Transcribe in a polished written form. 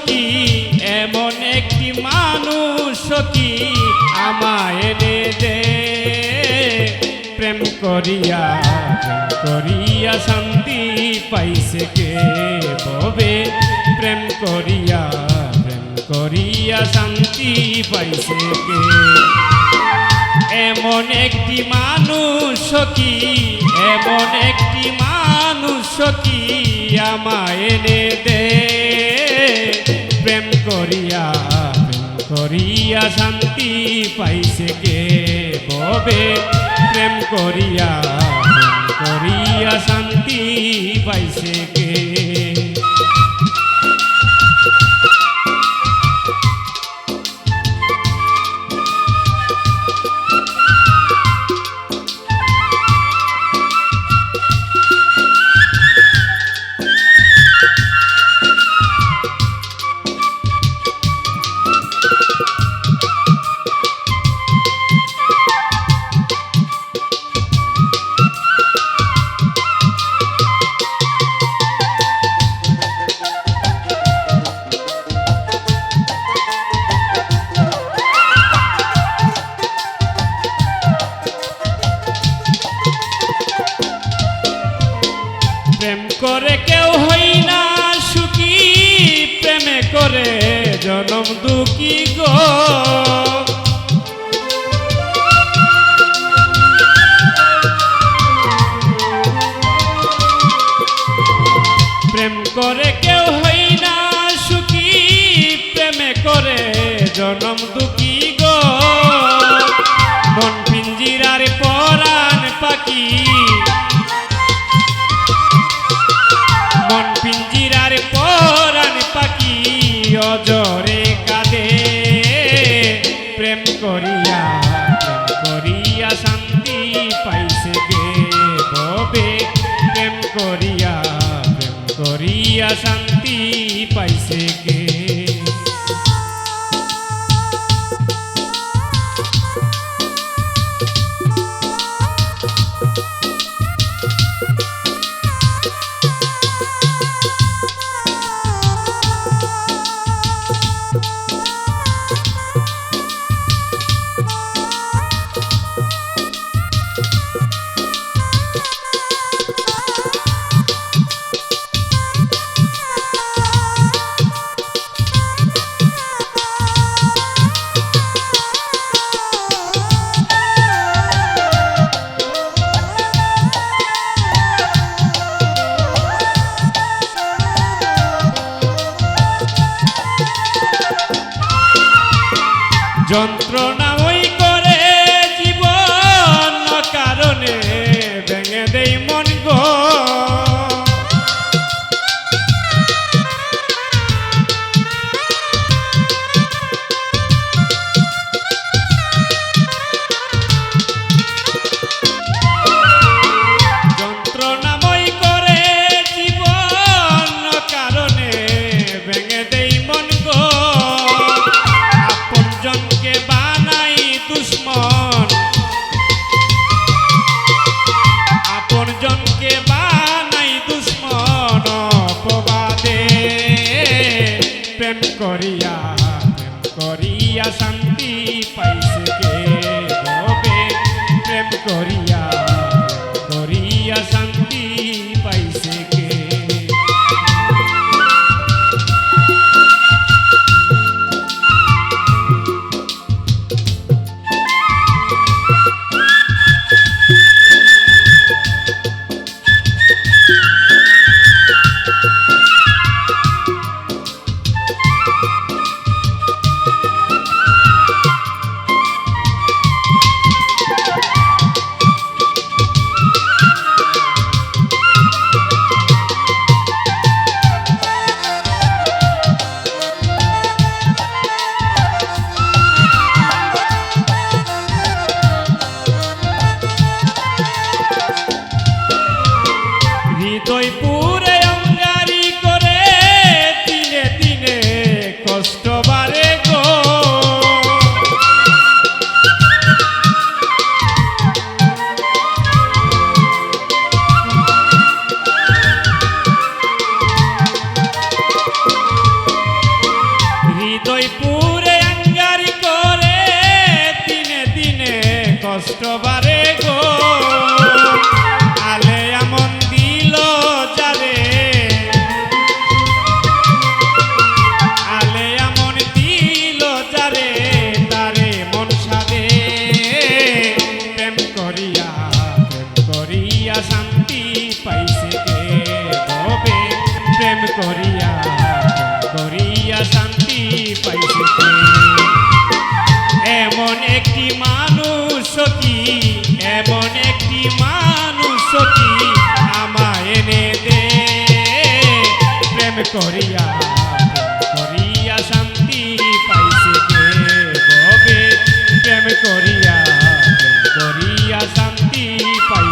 কি এমন একটি মানুষ কি আমায় এনে দে প্রেম করিয়া শান্তি পাইছে কে ববে প্রেম করিয়া শান্তি পাইছে কে এমন একটি মানুষ কি এমন একটি মানুষ কি আমায় এনে দে প্রেম করিয়া শান্তি পাইছে কে ববে প্রেম করিয়া শান্তি পাইছে কে প্রেম করে কেউ হই না সুখী প্রেমে করে জনম দুঃখী গো প্রেম করে কেউ হই না সুখী প্রেমে করে জনম দুঃখী গো মন পিঞ্জিরার পরাণ পাখি মন পিঞ্জিরার পরাণ পাখি অজরে কাঁদে প্রেম করিয়া শান্তি পাইছে গে ববে প্রেম করিয়া শান্তি পাইছে গে যন্ত্রণা ওই করে জীবন কারণে ভেঙে দেই মন গো যন্ত্রণা ওই করে জীবন কারণে ভেঙে দেই মন গো জনকে বানাই দুশ্মন আপন জনকে বানাই দুশ্মন অপবাদে প্রেম করিয়া শান্তি পাইছে কে ববে প্রেম করিয়া শান্তি পাইছে কে করিয়া করিয়া শান্তি পাইছে কে ববে প্রেম করিয়া শান্তি পাই